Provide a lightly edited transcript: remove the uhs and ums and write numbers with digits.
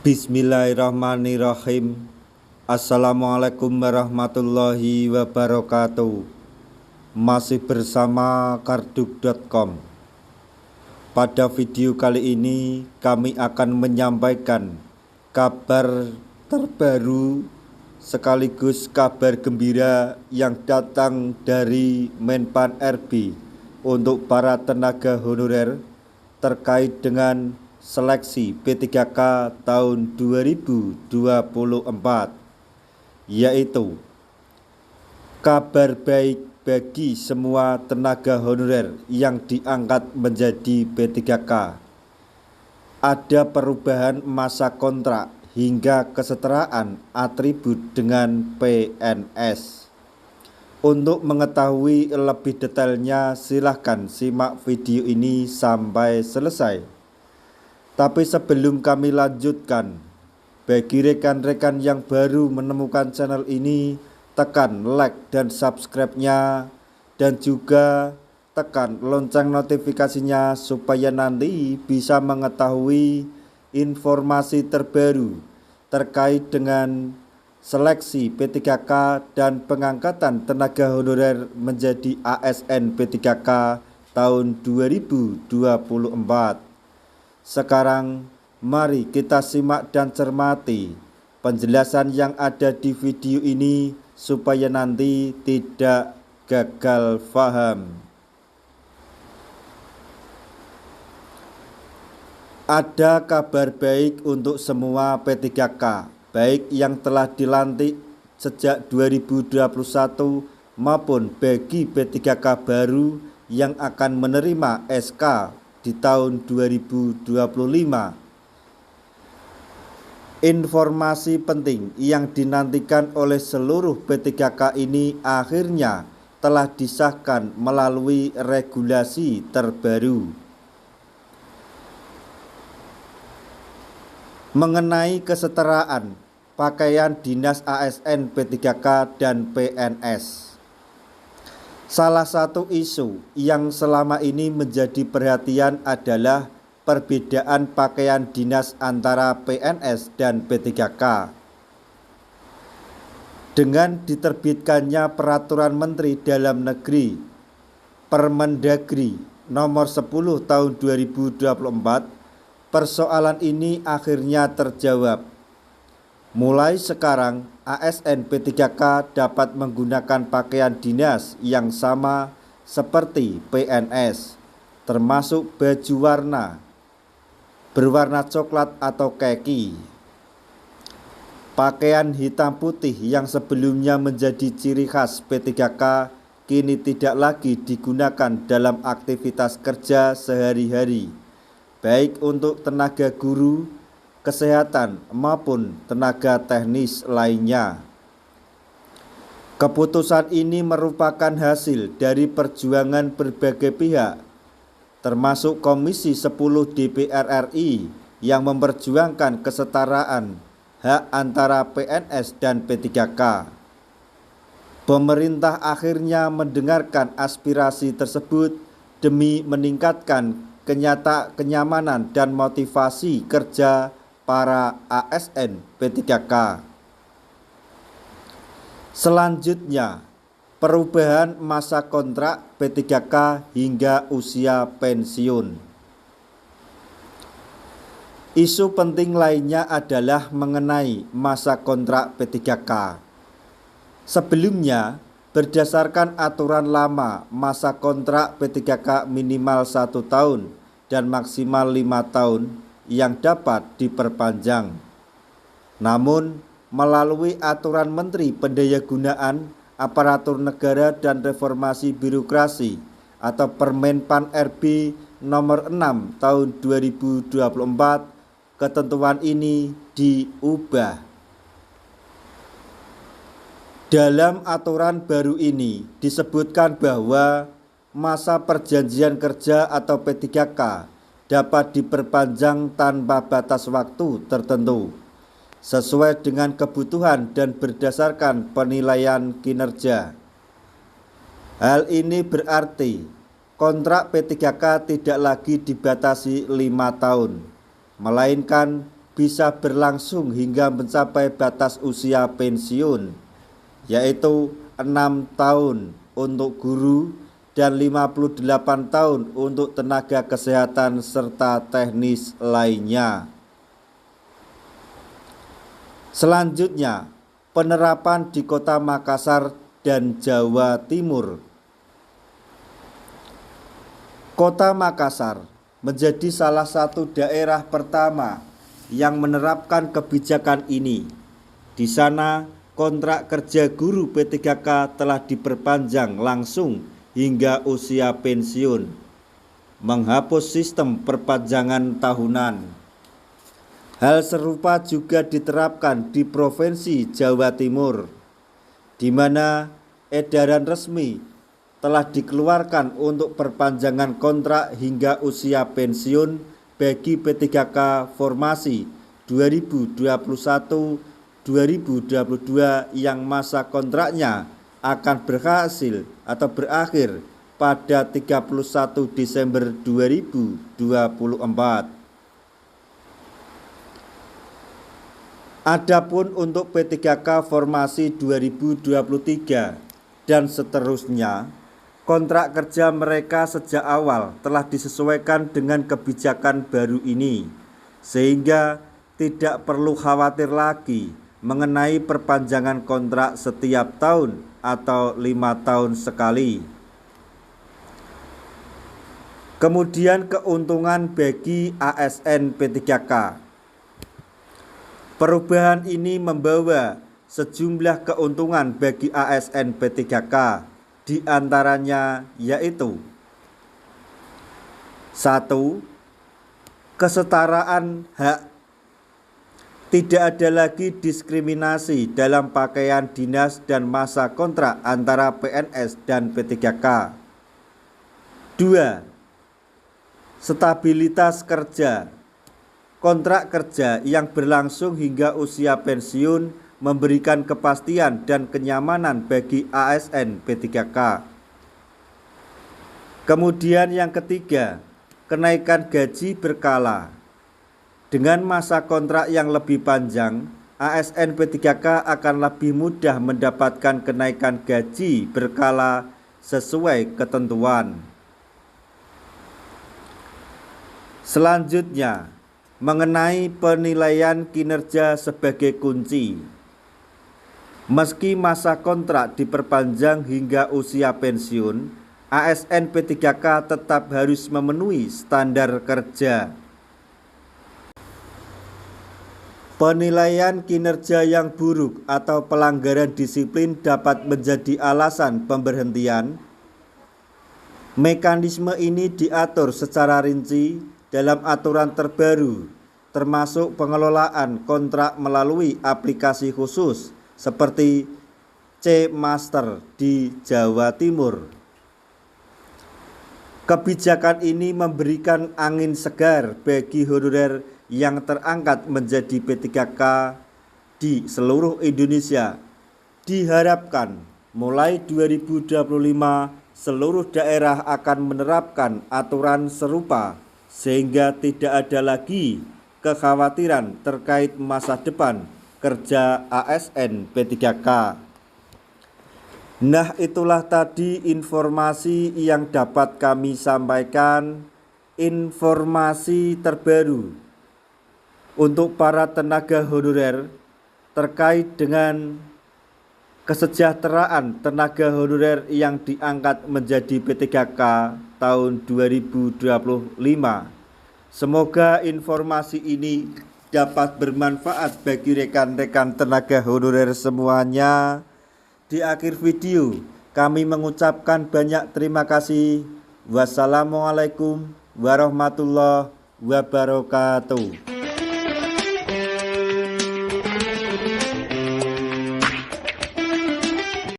Bismillahirrahmanirrahim. Assalamualaikum warahmatullahi wabarakatuh. Masih bersama karduk.com. Pada video kali ini kami akan menyampaikan kabar terbaru sekaligus kabar gembira yang datang dari Menpan RB untuk para tenaga honorer terkait dengan seleksi P3K tahun 2024, yaitu kabar baik bagi semua tenaga honorer yang diangkat menjadi P3K. Ada perubahan masa kontrak hingga kesetaraan atribut dengan PNS. Untuk mengetahui lebih detailnya, silahkan simak video ini sampai selesai. Tapi sebelum kami lanjutkan, bagi rekan-rekan yang baru menemukan channel ini, tekan like dan subscribe-nya, dan juga tekan lonceng notifikasinya supaya nanti bisa mengetahui informasi terbaru terkait dengan seleksi P3K dan pengangkatan tenaga honorer menjadi ASN P3K tahun 2024. Sekarang mari kita simak dan cermati penjelasan yang ada di video ini supaya nanti tidak gagal paham. Ada kabar baik untuk semua P3K, baik yang telah dilantik sejak 2021 maupun bagi P3K baru yang akan menerima SK di tahun 2025. Informasi penting yang dinantikan oleh seluruh P3K ini akhirnya telah disahkan melalui regulasi terbaru. Mengenai kesetaraan pakaian dinas ASN P3K dan PNS. Salah satu isu yang selama ini menjadi perhatian adalah perbedaan pakaian dinas antara PNS dan P3K. Dengan diterbitkannya Peraturan Menteri Dalam Negeri Permendagri nomor 10 tahun 2024, persoalan ini akhirnya terjawab. Mulai sekarang, ASN P3K dapat menggunakan pakaian dinas yang sama seperti PNS, termasuk baju berwarna coklat atau kaki. Pakaian hitam putih yang sebelumnya menjadi ciri khas P3K kini tidak lagi digunakan dalam aktivitas kerja sehari-hari, baik untuk tenaga guru, kesehatan maupun tenaga teknis lainnya. Keputusan ini merupakan hasil dari perjuangan berbagai pihak, termasuk Komisi 10 DPR RI yang memperjuangkan kesetaraan hak antara PNS dan P3K. Pemerintah akhirnya mendengarkan aspirasi tersebut demi meningkatkan kenyamanan dan motivasi kerja para ASN P3K. Selanjutnya, perubahan masa kontrak P3K hingga usia pensiun. Isu penting lainnya adalah mengenai masa kontrak P3K. Sebelumnya, berdasarkan aturan lama, masa kontrak P3K minimal 1 tahun dan maksimal 5 tahun yang dapat diperpanjang. Namun, melalui aturan Menteri Pendayagunaan Aparatur Negara dan Reformasi Birokrasi atau Permenpan RB nomor 6 tahun 2024, ketentuan ini diubah. Dalam aturan baru ini disebutkan bahwa masa perjanjian kerja atau P3K dapat diperpanjang tanpa batas waktu tertentu, sesuai dengan kebutuhan dan berdasarkan penilaian kinerja. Hal ini berarti kontrak P3K tidak lagi dibatasi 5 tahun, melainkan bisa berlangsung hingga mencapai batas usia pensiun, yaitu 6 tahun untuk guru dan 58 tahun untuk tenaga kesehatan serta teknis lainnya. Selanjutnya, penerapan di Kota Makassar dan Jawa Timur. Kota Makassar menjadi salah satu daerah pertama yang menerapkan kebijakan ini. Di sana, kontrak kerja guru P3K telah diperpanjang langsung hingga usia pensiun, menghapus sistem perpanjangan tahunan. Hal serupa juga diterapkan di Provinsi Jawa Timur, di mana edaran resmi telah dikeluarkan untuk perpanjangan kontrak hingga usia pensiun bagi P3K formasi 2021-2022 yang masa kontraknya akan berakhir pada 31 Desember 2024. Adapun untuk P3K formasi 2023 dan seterusnya, kontrak kerja mereka sejak awal telah disesuaikan dengan kebijakan baru ini, sehingga tidak perlu khawatir lagi mengenai perpanjangan kontrak setiap tahun atau 5 tahun sekali. Kemudian keuntungan bagi ASN P3K. Perubahan ini membawa sejumlah keuntungan bagi ASN P3K, di antaranya yaitu 1. Kesetaraan hak. Tidak ada lagi diskriminasi dalam pakaian dinas dan masa kontrak antara PNS dan P3K. 2. Stabilitas kerja. Kontrak kerja yang berlangsung hingga usia pensiun memberikan kepastian dan kenyamanan bagi ASN P3K. Kemudian yang ketiga, kenaikan gaji berkala. Dengan masa kontrak yang lebih panjang, ASN P3K akan lebih mudah mendapatkan kenaikan gaji berkala sesuai ketentuan. Selanjutnya, mengenai penilaian kinerja sebagai kunci. Meski masa kontrak diperpanjang hingga usia pensiun, ASN P3K tetap harus memenuhi standar kerja. Penilaian kinerja yang buruk atau pelanggaran disiplin dapat menjadi alasan pemberhentian. Mekanisme ini diatur secara rinci dalam aturan terbaru, termasuk pengelolaan kontrak melalui aplikasi khusus seperti C-Master di Jawa Timur. Kebijakan ini memberikan angin segar bagi honorer yang terangkat menjadi P3K di seluruh Indonesia. Diharapkan mulai 2025 seluruh daerah akan menerapkan aturan serupa, sehingga tidak ada lagi kekhawatiran terkait masa depan kerja ASN P3K. Nah, itulah tadi informasi yang dapat kami sampaikan, informasi terbaru untuk para tenaga honorer terkait dengan kesejahteraan tenaga honorer yang diangkat menjadi P3K tahun 2025. Semoga informasi ini dapat bermanfaat bagi rekan-rekan tenaga honorer semuanya. Di akhir video, kami mengucapkan banyak terima kasih. Wassalamualaikum warahmatullahi wabarakatuh.